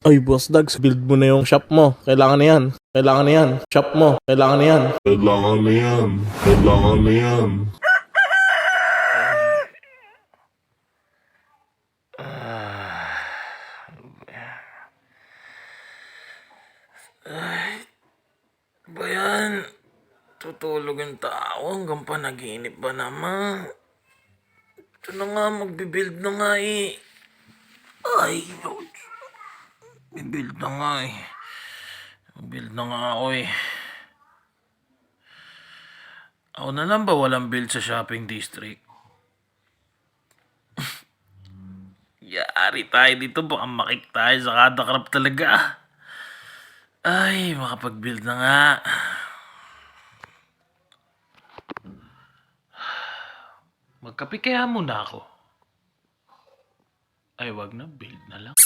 Ay, Boss Dags, build mo na yung shop mo. Kailangan na yan. Kailangan na yan. Shop mo. Kailangan na yan. Kailangan na yan. Kailangan na yan. Ba yan? Tutulog yung tao hanggang panaginip ba naman? Ito na nga, magbibuild na nga eh. Ay, ouch. Bibuild na nga eh. Build na nga ako eh. Ako na lang ba walang build sa shopping district? Yari tayo dito, baka makik tayo sa kada crap talaga. Ay, makapag-build na nga. Magkape kaya muna ako. Ay, wag na. Build na lang.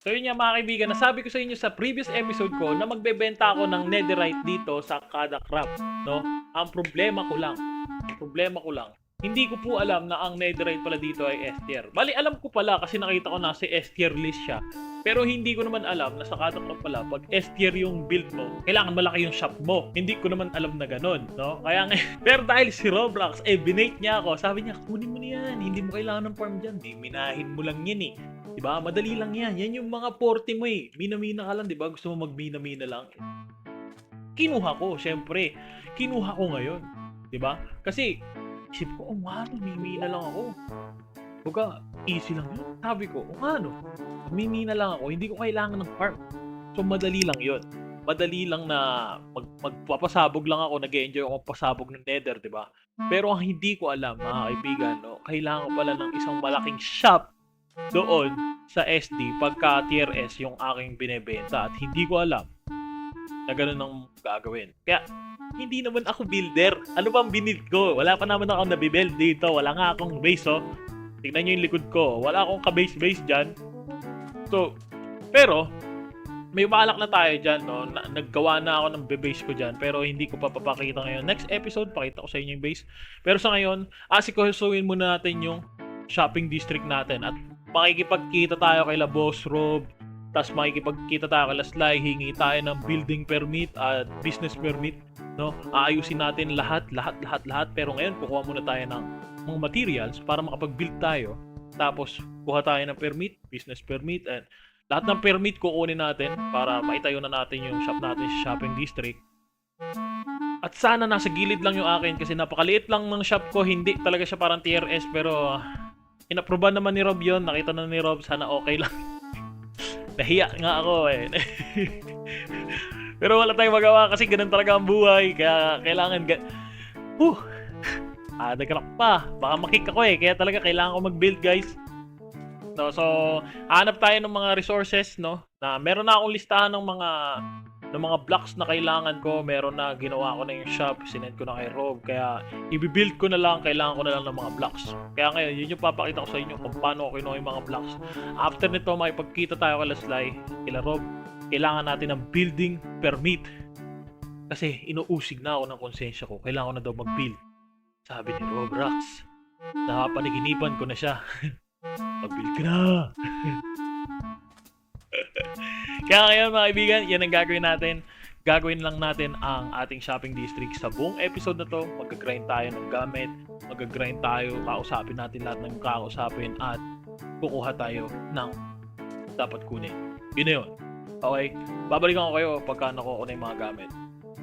So yun nga mga kaibigan, nasabi ko sa inyo sa previous episode ko na magbebenta ako ng netherite dito sa kada craft, no? Ang problema ko lang, hindi ko po alam na ang netherite pala dito ay S tier. Bali, alam ko pala kasi nakita ko na si S tier list siya. Pero hindi ko naman alam na sa kada craft pala, pag S tier yung build mo, kailangan malaki yung shop mo. Hindi ko naman alam na ganun, no? Kaya nga, pero dahil si Roblox, binate niya ako, sabi niya, kunin mo na yan, hindi mo kailangan ng farm dyan, minahin mo lang yan eh. Diba? Madali lang yan. Yan yung mga forte mo eh. Mina-mina ka lang, diba? Gusto mo mag-mina-mina lang. Kinuha ko, syempre. Kinuha ko ngayon. Diba? Kasi, isip ko, ano, mimina lang ako. Huwag easy lang yun. Sabi ko, ano, mimina lang ako. Hindi ko kailangan ng farm. So, madali lang yun. Madali lang na magpapasabog lang ako. Nag-enjoy ako pasabog ng nether, diba? Pero ang hindi ko alam, mga kaibigan, no, kailangan ko pala ng isang malaking shop doon sa SD pagka tier S yung aking binebenta at hindi ko alam na ganun ang gagawin. Kaya hindi naman ako builder. Ano bang binild ko? Wala pa naman ako nabibuild dito. Wala nga akong base, oh. Tignan nyo yung likod ko. Wala akong ka-base dyan. So, pero may balak na tayo dyan, no? Naggawa na ako ng base ko dyan pero hindi ko pa papakita ngayon. Next episode, pakita ko sa inyo yung base. Pero sa ngayon, asikusuin muna natin yung shopping district natin at makikipagkita tayo kay Boss Rob, tapos makikipagkita tayo kay Sly, hingi tayo ng building permit at business permit, no? Aayusin natin lahat, pero ngayon kukuha muna tayo ng mga materials para makapag-build tayo. Tapos kuha tayo ng permit, business permit, and lahat ng permit kukunin natin para maitayo na natin yung shop natin sa shopping district. At sana nasa gilid lang yung akin kasi napakaliit lang ng shop ko, hindi talaga siya parang tier S pero inaproban naman ni Rob yun. Nakita na ni Rob, sana okay lang. Nahiya nga ako eh. Pero wala tayong magawa kasi ganun talaga ang buhay. Kaya kailangan nag-crack pa. Baka makik ako eh. Kaya talaga kailangan ko mag-build, guys. No, so, hanap tayo ng mga resources, no? Na meron na akong listahan ng mga blocks na kailangan ko. Meron na, ginawa ko na yung shop, sinend ko na kay Rob. Kaya, i-build ko na lang, kailangan ko na lang ng mga blocks. Kaya ngayon, yun yung papakita ko sa inyo kung paano ko kinuha yung mga blocks. After nito, makipagkita tayo kay Sly, kay Rob. Kailangan natin ng building permit. Kasi, inuusig na ako ng konsensya ko. Kailangan ko na daw mag-build. Sabi ni Roblox, napapaniginipan ko na siya. Mag-build ka na! Kaya ngayon mga kaibigan, yan ang gagawin natin. Gagawin lang natin ang ating shopping district sa buong episode na to. Mag-grind tayo ng gamit, mag-grind tayo, kausapin natin lahat ng kakausapin at kukuha tayo ng dapat kunin. Yun na yun. Okay? Babalikan ko kayo pagka nakuha ko na yung mga gamit.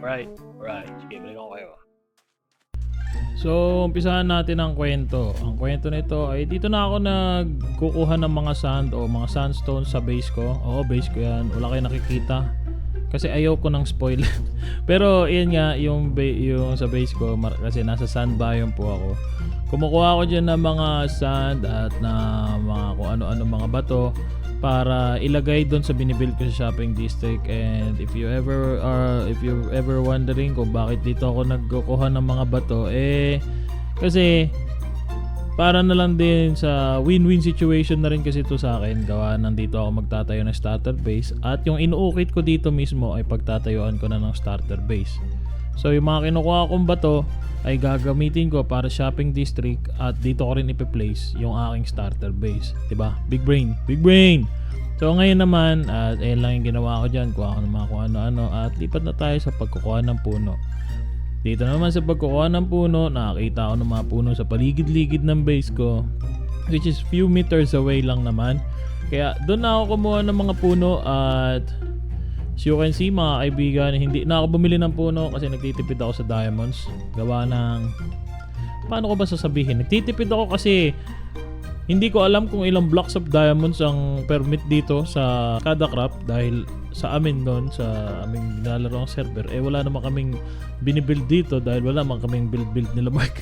Alright? Sige, balikan ko kayo. So, umpisahan natin ang kwento. Ang kwento nito ay dito na ako nagkukuha ng mga sand o mga sandstone sa base ko. Oo, base ko yan. Wala kayo nakikita. Kasi ayaw ko ng spoil. Pero, yun nga, yung sa base ko, kasi nasa sand biome po ako. Kumukuha ako dyan ng mga sand at na mga kung ano-ano mga bato para ilagay doon sa binibuild ko sa shopping district. And if you ever wondering kung bakit dito ako nagkukuha ng mga bato, kasi para na lang din sa win-win situation na rin kasi ito sa akin. Gawa nandito ako magtatayo ng starter base at yung inuukit ko dito mismo ay pagtatayuan ko na ng starter base. So yung mga kinukuha kong bato ay gagamitin ko para shopping district at dito ko rin ipi-place yung aking starter base, 'di ba? Big brain. So ngayon naman, at ayun lang yung ginawa ko dyan, kuha ko ng mga kung ano-ano at lipat na tayo sa pagkukuha ng puno. Dito naman sa pagkukuha ng puno, nakakita ko ng mga puno sa paligid-ligid ng base ko, which is few meters away lang naman. Kaya doon na ako kumuha ng mga puno at as you can see mga kaibigan, hindi na ako bumili ng puno kasi nagtitipid ako sa diamonds. Gawa ng, paano ko ba sasabihin? Nagtitipid ako kasi hindi ko alam kung ilang blocks of diamonds ang permit dito sa kada crop dahil sa amin doon, sa aming nilalaro ang server, wala naman kaming binibuild dito dahil wala naman kaming build nila Mark.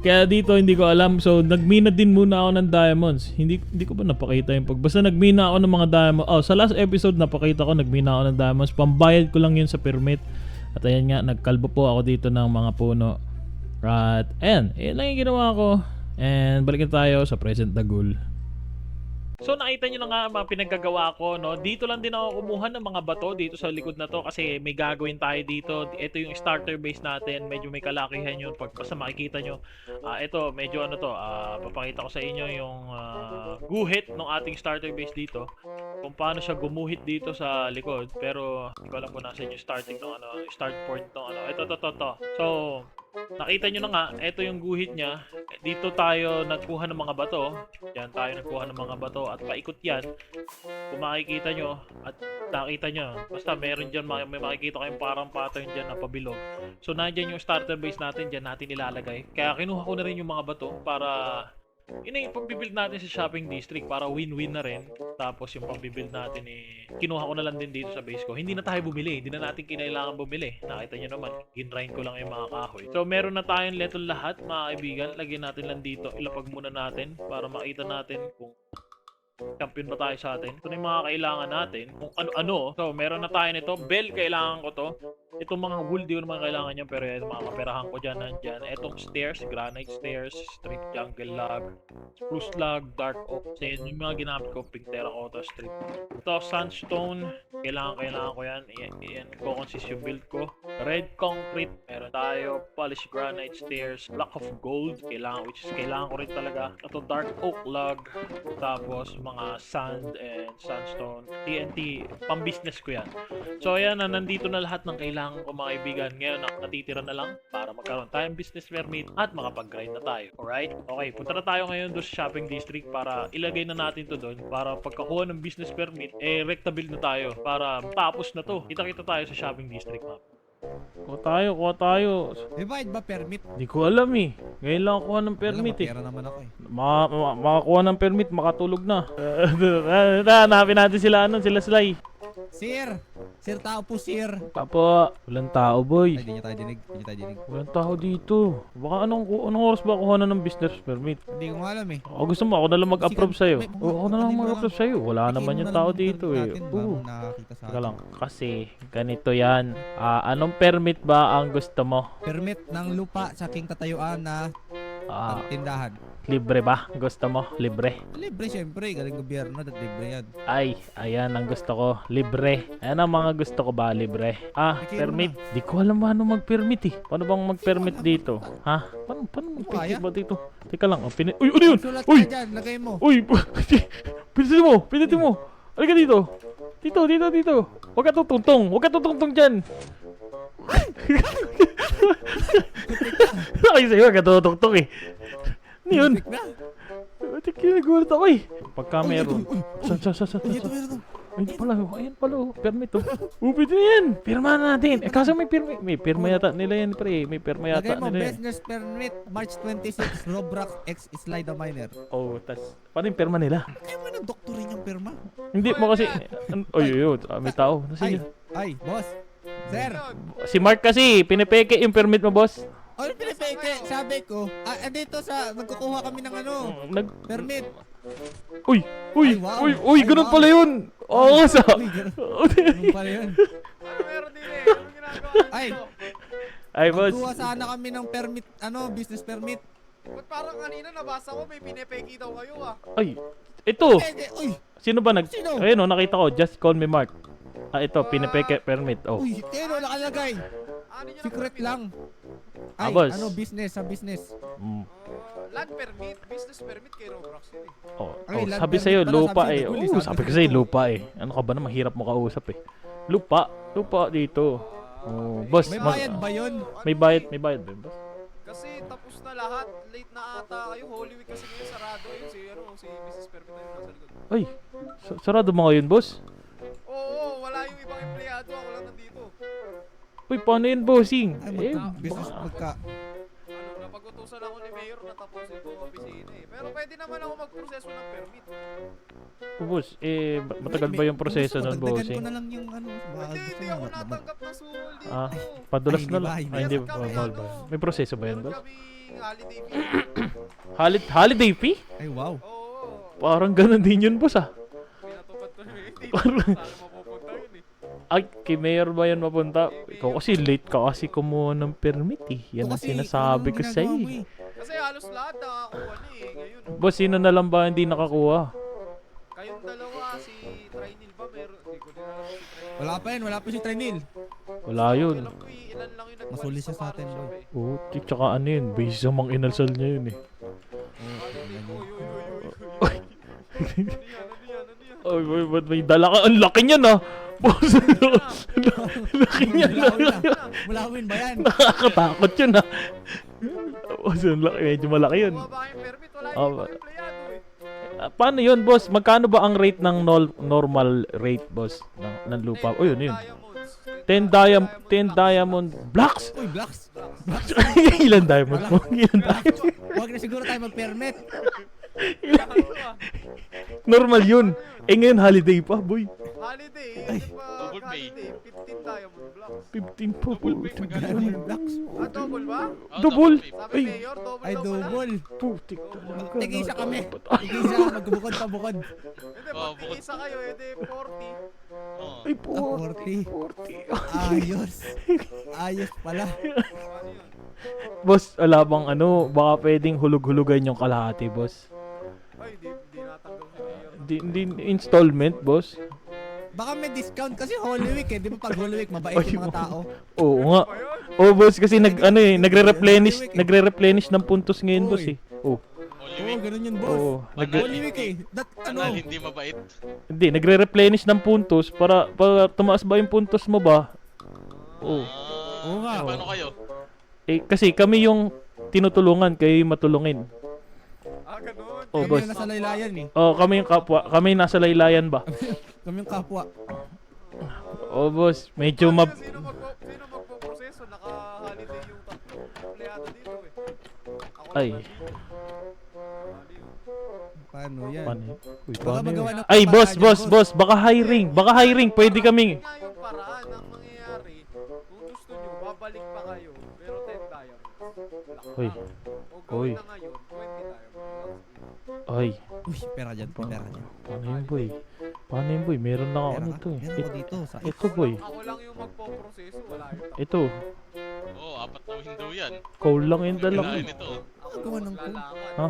Kaya dito hindi ko alam. So nagmina din muna ako ng diamonds. Hindi ko ba napakita yung basta nagmina ako ng mga diamonds. Oh, sa last episode napakita ko nagmina ako ng diamonds. Pambayad ko lang yun sa permit. At ayan nga, nagkalbo po ako dito ng mga puno. At ayan lang yung ginawa ko. And balikan tayo sa present Dagul. So nakita nyo na nga ang mga pinaggagawa ko, no? Dito lang din ako kumuha ng mga bato dito sa likod na to kasi may gagawin tayo dito. Ito yung starter base natin, medyo may kalakihan yun. Pag basta makikita nyo, ito medyo ano to, papakita ko sa inyo yung guhit ng ating starter base dito. Kung paano siya gumuhit dito sa likod. Pero hindi ko alam kung nasa yung starting ng start point ng ito. So nakita nyo na nga, ito yung guhit niya. Dito tayo nagkuha ng mga bato. Yan tayo nagkuha ng mga bato at paikot yan. Kung makikita nyo at nakita nyo, basta meron dyan, may makikita kayong parang pattern dyan na pabilog. So nandyan yung starter base natin, dyan natin ilalagay. Kaya kinuha ko na rin yung mga bato para yung pagbibuild natin sa shopping district para win-win na rin. Tapos yung pagbibuild natin kinuha ko na lang din dito sa base ko. Hindi na tayo bumili, hindi na natin kinailangan bumili. Nakita nyo naman, ginrind ko lang yung mga kahoy. So meron na tayong letol lahat mga kaibigan. Lagyan natin lang dito, ilapag muna natin para makita natin kung champion ba tayo sa atin. Ito na yung mga kailangan natin. Kung ano-ano. So meron na tayo nito. Bell, kailangan ko to. Itong mga wool, di ko naman kailangan yan, pero yung mga kaperahan ko dyan, nandyan. Itong stairs, granite stairs, strip jungle log, spruce log, dark oak. So yun yung mga ginamit ko, pink terracotta strip. Ito, sandstone, kailangan ko yan. Yan, consist yung build ko. Red concrete, meron tayo. Polished granite stairs, block of gold, which is kailangan ko rin talaga. Ito, dark oak log, tapos mga sand and sandstone. TNT, pang-business ko yan. So ayan, nandito na lahat ng kailangan ko mga kaibigan. Ngayon, natitira na lang para magkaroon tayong business permit at makapag-grind na tayo. Alright? Okay, punta na tayo ngayon doon sa shopping district para ilagay na natin to doon para pagkakuha ng business permit, recta build na tayo para tapos na to. Kita-kita tayo sa shopping district map. Kuha tayo. May bayad ba permit? Di ko alam eh. Ngayon lang kuha ng permit eh. Pera naman ako eh. Makakuha ng permit, makatulog na. Hanapin natin sila Sly. Sir, tao po, sir. Papo, walang tao boy. Ay, di niya tayo dinig. Walang tao dito. Baka anong oras ba kuha na ng business permit? Hindi ko nga alam eh. Gusto mo ako na lang mag-approve sa'yo. May- Ako na lang mag-approve sa'yo. Wala naman yung tao dito eh. Nakakita sa Teka atin. lang. Kasi ganito yan. Anong permit ba ang gusto mo? Permit ng lupa sa aking katayuan na tindahan. Libre ba? Gusto mo? Libre? Libre syempre, galing gobyerno at libre yan. Ay, ayan ang gusto ko. Libre. Ayan ang mga gusto ko ba? Libre. Permit. Di ko alam paano mag-permit eh. Paano bang mag-permit dito? Ha? Paano mag-permit ba dito? Teka lang. Uy, ano yun? Sulat Uy! ka dyan, lagay mo. Uy! Pinitin mo! Halika dito! Dito! Huwag ka tutungtong dyan! Ay, sa'yo, huwag ka tutungtong eh. Ano yun? Big na. Batik yun, nagulat ako eh. Pagka meron. Saan? Ito. Ayan pala, permit oh. Pwede na yan. Pirma na natin. Kaso may pirma. May pirma yata nila yan, pre. May pirma yata Lagay mo, nila yan. business permit, March 26, Roblox X Slide Miner. Oh, paano yung pirma nila? Kaya mo ng doktorin yung pirma. Hindi mo kasi, may tao. Ay, boss. Sir. Si Mark kasi, pinipeke yung permit mo, boss. Ano pinipeke? Sabi ko, andito nagkukuha kami ng permit. Uy, Ay, wow. ganun Ay, pala yun. Oo, sa. Uy, ganun pala yun. Meron din eh. Anong ginagawa? Ay, boss. Magkuha sana kami ng permit, business permit. Ba't parang kanina nabasa ko may pinepeki daw kayo ah. Ay, ito. Uy, Sino ba Sino? Ayun oh, nakita ko. Just call me Mark. Ito, pinipeke permit. Oh. uy, nakalagay. Ano nyo ng Secret permit? lang. Ay, boss. ano, business, sa business. Mm. Land permit, business permit kay Roblox yun eh. Oh, Ay, land sabi permit sa'yo, pala, lupa sabi eh. sa'yo, Oo, sabi sabi ko sa'yo. sa'yo, lupa eh. Ano ka ba na, mahirap mo kausap eh. Lupa dito. Oh, boss, May bayad ba yun? may bayad ba yun, boss? Kasi tapos na lahat, late na ata kayo. Holy Week kasi ngayon sarado yun. Si Mrs. Permit na yun nasa likod. Ay, sarado mo ngayon, boss? Oo, wala yung ibang empleyado. Ako lang nandito. Uy, paano yun, bossing? Ay, business, Ano, napag-utusan ako ni Mayor na tapusin itong opisina eh. Pero pwede naman ako magproseso ng permit. Boss, matagal ba yung proseso nun, Dagdagan ko bossing? na lang yung ano. baka Hindi, gusto hindi mo, ako naman. natanggap na suhol dito. Ah, padulas Ay, na hindi lang. ba? Hindi. Ay, hindi Meron ba? kami, Mahal ba? ano, May proseso ba yun, Meron boss? kaming holiday fee. Holiday fee? Ay, wow. Oo, Parang ganun din yun, boss ah. pinatupad ko yung hindi. Parang- Saan mapupunta yun eh. Ay, kay Mayor ba yan mapunta? Ikaw kasi late ka kasi kumuha ng permit eh. Yan ang Kasi, sinasabi ano ko ang sa'yo ginagawa mo eh. Kasi halos lahat nakakuha na eh. Ngayon, Boss, sino na lang ba hindi nakakuha? kayong dalawa, si Trinil ba meron? Hindi ko din alam si Trinil. Wala pa si Trinil. Wala yun. Alam ko eh, ilan lang yung Masuli siya sa atin, barbershop boy. eh. Oo, tsaka ano yun, base sa mga inalsal niya yun eh. Uy. Ano yan? Ay, ba't may dala ka? Ang laki niyan ah! Boss, ang laki niyan ah! Mulawin ba yan? Nakakatakot yun ah! Boss, ang laki, medyo malaki yun. Kuha ba kayong permit? Wala Ah, yung ibang empleyado eh. Paano yun, boss? Magkano ba ang rate ng normal rate, boss? Ng lupa? O yun, yun. 10 diamond blocks! Uy, blocks. Ilan diamond mo? Ilan diamond? Huwag na siguro tayo mag-permit. Normal yun. Eh ngayon holiday pa, boy. Holiday. Ano pa? Holiday. 15 diamond blocks. 15 pa po. Diamond blocks. Ah, double ba? Double? Sabi Ay, Mayor, double Ay, daw pala. double. putik talaga. Tig-isa kami. Tig-isa, magbukod pa bukod. Hindi, pag tig-isa kayo, edi 40. Ay, 40. 40. Ayos. Ayos pala. Boss, wala bang ano, baka pwedeng hulug-hulugan yung kalahati, boss. Ay, di natanggap si Mayor. Di installment, boss. Baka may discount kasi Holy Week eh. Di ba pag Holy Week, mabait yung mga tao. Oo nga. Oh, boss, kasi nagre-replenish ng puntos ngayon, boss eh. Oh. Oo, ganun yun, boss. Oo. Holy Week eh. Hindi mabait. Hindi, nagre-replenish ng puntos para tumaas ba yung puntos mo ba? Oo. Oo nga. Paano kayo? Eh, kasi kami yung tinutulungan, kayo yung matulungin. Ah, ganun. Oh, Kami boss. yung nasa laylayan eh. Oh, kami yung kapwa. Kami yung nasa laylayan ba? Kami yung kapwa. Oh, boss. Medyo Sino magpo-proseso? Naka-holiday yung tatlong empleyado dito eh. Ako Ay. lang nandito. Paano yan? Paano? Uy, Baka paano magawa yun? ng Ay, boss, paraan boss, yan, boss. Baka hiring. Baka hiring. Pwede kaming. Nga yung paraan ang mangyayari. Kung gusto nyo, babalik pa kayo. Pero 10 diamonds. Uy. O Uy. gawin na ngayon, 20 diamonds. Ay. Uy, pera dyan, pera dyan. Paano yun, boy? Paano yun, boy? Meron na ako Pera nito ka. eh. Meron ako dito. Sa Ito, boy. Ako lang yung magpo-proseso, wala yung Ito. Oo, 4 na window yan. Call lang yung dala ko. Kailangan ito. Ako gawa ng ko. lalakad. Ha?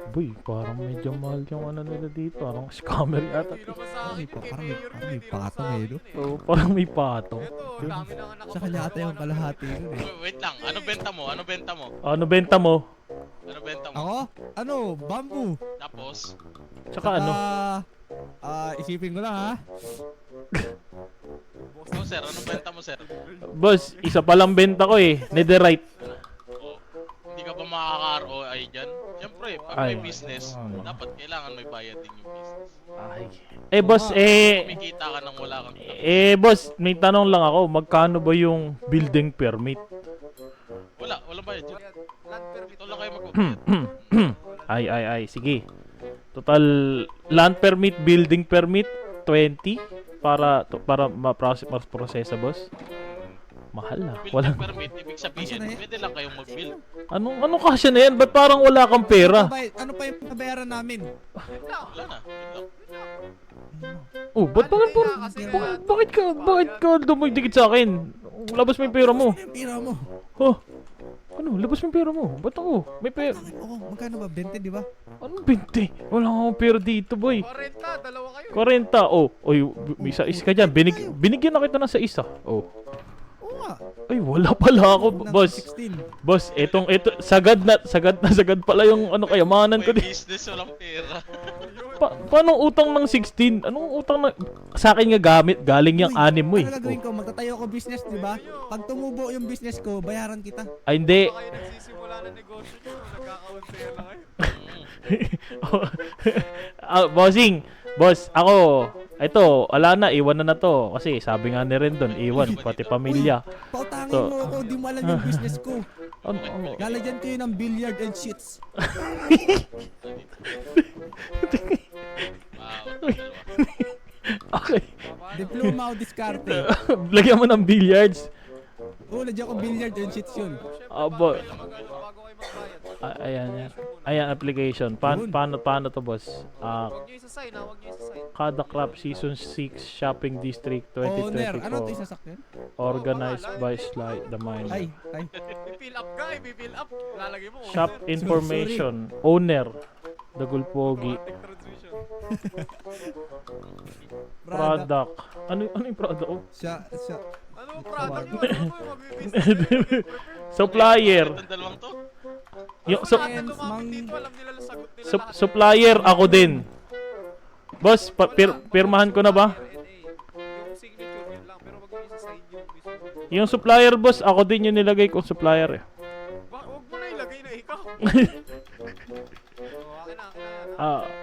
Boy, parang medyo mahal yung ano nila dito. Parang scammer yata. Hindi naman sa akin yung kay Parang Mayor may yun, hindi naman patong sa eh, akin no? yun eh. Oh, parang may patong. Ito, dami na nga Sa kanya ata yung kalahati yun eh. Wait lang, ano benta mo? Ano benta mo? Ano benta mo? Ano benta mo? Ako? Ano? Bamboo. Tapos, Tsaka ano? Isipin ko lang ha. oh, sir, ano benta mo, sir? Boss, isa pa lang benta ko eh. Netherite. Oh, hindi ka ba makaka-ROI dyan? Siyempre, pag Ay. may business, dapat kailangan may bayad din yung business. Ay. Eh, boss, Kumikita ka nang wala kang boss, may tanong lang ako. Magkano ba yung building permit? Walang bayad dyan. Land permit. Ito lang kayo magbabayad. Ay. Sige. Total land permit, building permit, 20 para ma-process, boss. Mahal na. Building Walang permit, ibig sabihin, pwede lang kayong mag-build. anong kasya na yan? Ba't parang wala kang pera? Ano pa yung nabayaran namin? Wala na, yun lang. Oh, ba't Ano parang na, kasi bakit ka dumidikit sa akin? Labas mo yung pera mo. Ano yung pera mo? Oh. Ano? Labas mo yung pera mo. Ba't ako? May pera. Oo, magkano ba? 20, di ba? Anong 20? Wala akong pera dito, boy. 40, dalawa kayo. 40. Oh, oy, may isa ka dyan. Binigyan na kita ng sa isa. Oh. Oo nga, nga. Ay, wala pala ako, Ng boss. 16. Boss, ito, sagad pala yung ano kayamanan ko May din. business, walang pera. Paano utang ng 16? Anong utang na... Sa akin nga gamit, galing yung anim mo eh. Ano gagawin ko? Magtatayo ako business, di ba? Pag tumubo yung business ko, bayaran kita. Ay, hindi. Baka kayo nagsisimula ng negosyo nyo, nagkakaunti na kayo. Bossing, boss, ako, ito, wala na, iwan na to. Kasi sabi nga ni Rendon, iwan, pati pamilya. Pautangin So- mo ako, di mo alam yung business ko. Ano? Lalagyan ko yun ng billiard and shits. Wow, Okay. Diploma o diskarte. Lagyan mo ng billiards. Oo, lagyan ko billiard and shits yun. Abo. Bago kayo magbayad. Ayan, yan. Ayan, application. Paano to, boss? Huwag nyo isa-sign ha, huwag nyo isa-sign. Kada Crop Season 6 Shopping District Owner, ano to 2024. isasakyan? Organized by Slight the Miner. Ay. I-fill up ka, i-fill up. Lalagay mo. Shop owner. information. Owner. Dagulpogi. Automatic transmission. Product. Ano yung product? Oh. Siya. Ano product mo? Ano mo? Magbibusiness. Supplier. Itong dalawang to? Yung Lahat na lumapit dito, alam nila ang sagot nila lahat. supplier ako din. Boss, pirmahan ko na ba? Yung signature yun lang, pero wag nyo isa-sign yung mismo. Yung supplier, boss, ako din yung nilagay kong supplier eh. Huwag mo na ilagay na ikaw. Akin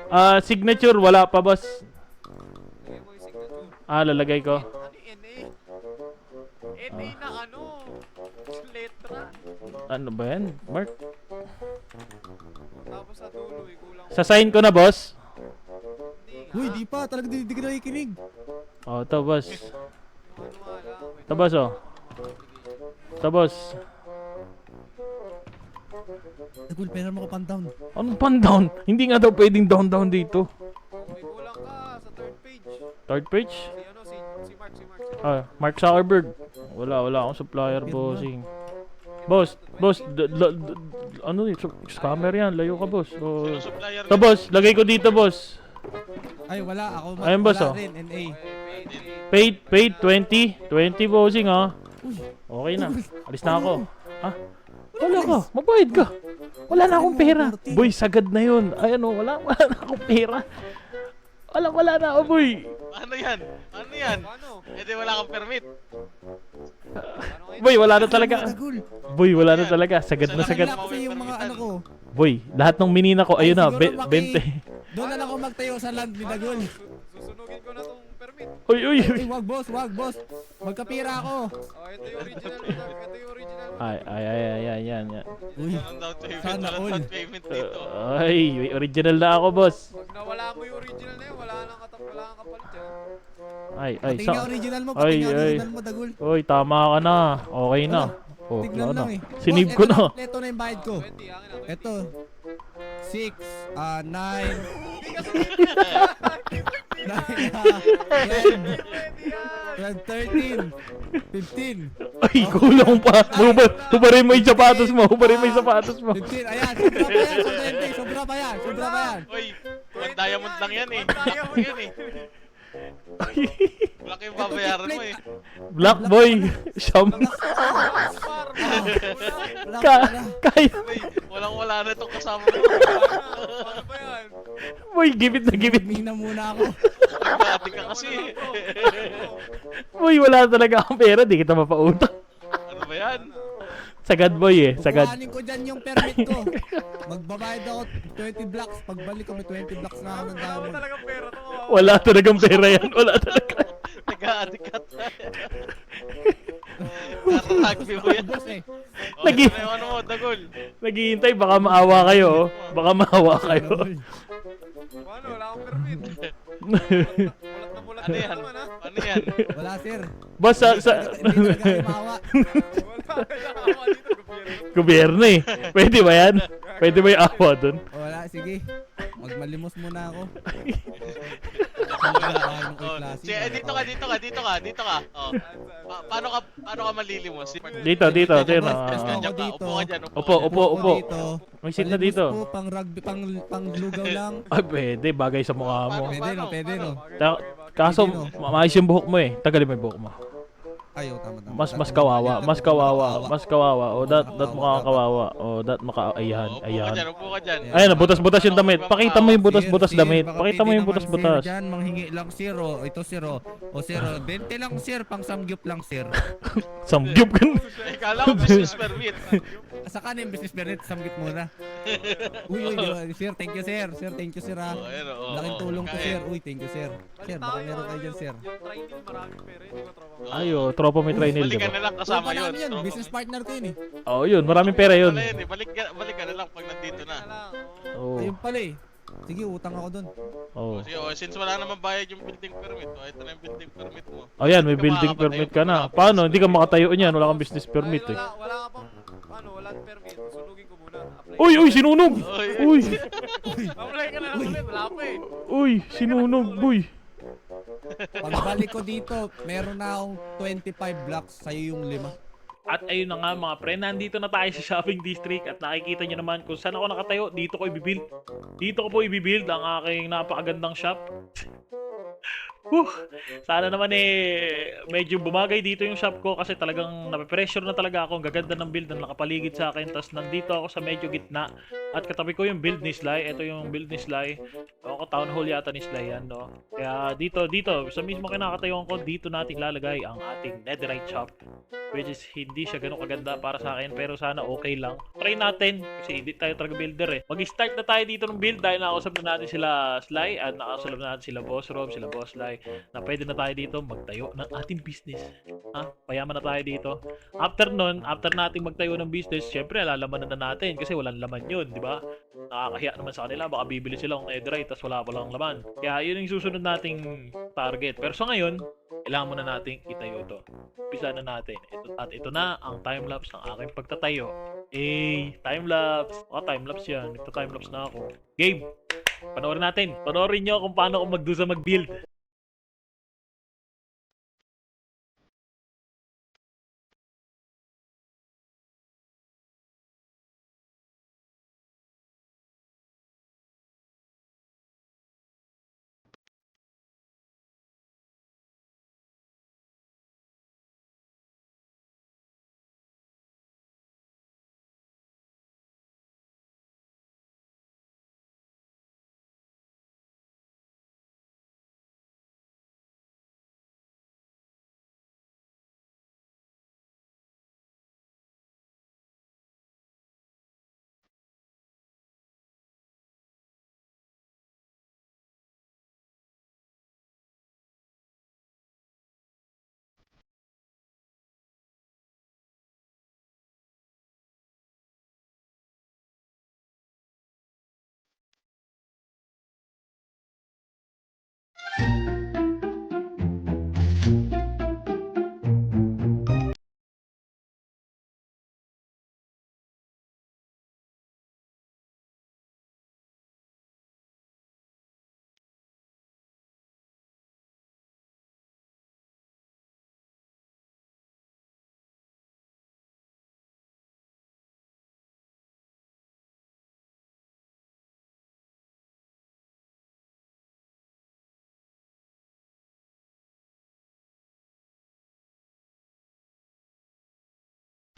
na. Signature, wala pa, boss. Lagay mo yung signature. Lalagay ko. Ano yung NA? NA na ano? Letra. Ano ba yan? Mark? Tapos sa dulo, kulang. Sasign ko na, boss. Hindi nga. Uy, di pa. Talaga di ka nakikinig. Oh, ito, boss. Ano nga lang. Wait. Ito, boss, oh. Ito, boss. Nagul, pera mo ko pan down. Anong pan-down? Hindi nga daw pwedeng down-down dito. May kulang ka sa third page. Third page? Si Mark. Mark Zuckerberg. Wala akong supplier, bossing. Boss, ano yun? Scammer yan. Layo ka, boss. Oh. Yung supplier Ito, boss. Lagay ko dito, boss. Ay, wala. Ako Ayun, boss, wala oh. rin. NA. Paid 20. 20, bossing, ha? Okay na. Alis na ako. Ha? Wala ka. Mabayad ka. Wala na akong pera. Boy, sagad na yun. Ay, ano, wala na akong pera. Wala na ako, boy. Ano yan? Ano yan? Ano? Eh di wala kang permit. Boy, wala na talaga. Nagul. Boy, wala na talaga. Sagad na sagad. Wala kasi yung mga ano ko. Boy, lahat ng minina ko, ayun na, Siguro 20. Doon na lang ako magtayo sa land ni Dagul. Susunugin ko na tong permit. Uy. Ay, wag boss. Magkapira ako. Oh, ito yung original. Ito yung original. Yan. Uy, Walang down payment. Sana Walang all. down payment dito. Ay, may original na ako, boss. Pag nawala mo yung original na yun, wala kang kapalit yan. Ay, pati nga original mo, Ay, pati nga ay. original mo, Dagul. Uy, tama ka na. Okay na. Oh, Tignan wala lang na. eh. Sinib Boss, ko na. Ito na yung bayad ko. 20, akin na. 20. Ito. 6, 9, 12, 13, 15. Ay, kulang pa. Hubarin mo yung sapatos mo. 15, ayan, sobra pa yan. Uy, one diamond lang yan eh. One diamond. Yan eh. Wala kayong babayaran mo eh. Black boy. Siyam. Wala Kaya. Uy, wala na itong kasama mo. Paano ba yan? Boy, gibit na gibit. Mina muna ako. Nagdati ka kasi. Boy, wala talaga akong pera. Di kita mapautang. Ano ba yan? Sagad boy eh. Sagad. Kukuhanin ko dyan yung permit ko. Magbabayad ako 20 blocks. Pagbalik ko may 20 blocks na ako ng Wala mo diamond. talagang pera to. Wala talagang pera yan. Wala talaga. Nag-a-addict Karagbi mo yan. Boss eh. Oh, Lagi- ito na yung ano mo, Dagol. Naghihintay. Baka maawa kayo. Oh. Baka maawa kayo. Paano? Wala akong permit. Mulat na mulat Ano na yan? naman ha. Ano yan? Wala sir. Boss, Hindi talaga kayo maawa. Wala kang awa dito, gobyerno. gobyerno eh. Pwede ba yan? Pwede ba yung awa dun? Wala, sige. Magmalimos muna ako. Oh, sige, dito ka. Oh. Paano ka malilimos? Dito. Boss, Dito. pwesto ako Diyan ka, dito. upo ka dyan. Upo. Ako dito. May seat na Malimos dito. po, pang rugby, pang lugaw lang. Ay, pwede. Bagay sa mukha mo. Pwede no. Kaso, maayos yung buhok mo eh. Tagalin mo yung buhok mo. Ayaw, tama. Mas kawawa. O that makakawawa. O that ayan. Upo ka dyan. Ayan, butas-butas yung damit. Pakita mo yung butas-butas damit. Pakita mo yung butas-butas. Diyan, manghingi lang sir, o. Ito sir, o. O sir, 20 lang sir, pang samgyup lang sir. Samgyup ka na. Kala ko business permit. Sa kanin, business permit, samgyup muna. Uy, sir, thank you sir. Sir, thank you sir ha. Ayun, oo. Laking tulong to Kain. sir. Uy, thank you sir. Sir, baka meron kayo dyan sir. Yung trainee, maraming pera, hindi ko tropa. Ayo, tropa may trainil, Balik ka diba? na lang kasama Tropa yun. namin Tropa business partner ko yun eh. Oo, yun. Maraming pera yun. Wala yun eh. Balik ka na lang pag nandito na. Oo. Ayun pala eh. Sige, utang ako dun. Oo. Sige, since wala naman bayad yung building permit, ito na yung building permit mo. Oh, yan, may building permit ka na. Paano? Hindi ka makatayo niyan. Wala kang business permit eh. Wala ka pang, walang permit. Sunugin ko muna. Apply. Uy, sinunog! Uy! Apply ka na lang ulit, wala pa eh. Uy, sinunog, boy! Pagbalik ko dito, meron na akong 25 blocks, sa'yo yung 5. At ayun na nga mga pre, nandito na tayo sa shopping district at nakikita nyo naman kung saan ako nakatayo, dito ko ibibuild. Dito ko po ibibuild ang aking napakagandang shop. Sana naman medyo bumagay dito yung shop ko kasi talagang nape-pressure na talaga ako. Ang gaganda ng build na nakapaligid sa akin. Tapos nandito ako sa medyo gitna. At katabi ko yung build ni Sly. Ito yung build ni Sly. Ako town hall yata ni Sly yan, no? Kaya dito, sa mismo kinakatayuan ko, dito natin lalagay ang ating netherite shop. Which is hindi siya ganun kaganda para sa akin. Pero sana okay lang. Try natin. Kasi hindi tayo talaga builder eh. Mag-start na tayo dito ng build dahil nakausap na natin sila Sly. At nakausap na natin sila Boss Rob, sila Boss Sly. Na pwede na tayo dito magtayo ng ating business. Ha? Payaman na tayo dito. After nun, after nating magtayo ng business, syempre alalaman na natin kasi walang laman yun, di ba? Nakakahiya naman sa kanila, baka bibili sila ng netherite tas wala palang laman. Kaya yun yung susunod nating target. Pero sa ngayon, kailangan muna nating itayo to. Umpisa na natin. Ito na ang time-lapse ng aking pagtatayo. Time-lapse. Time-lapse yan. Nagta-time-lapse na ako. Game! Panoorin natin. Panoorin nyo kung paano ako magdusa mag-build.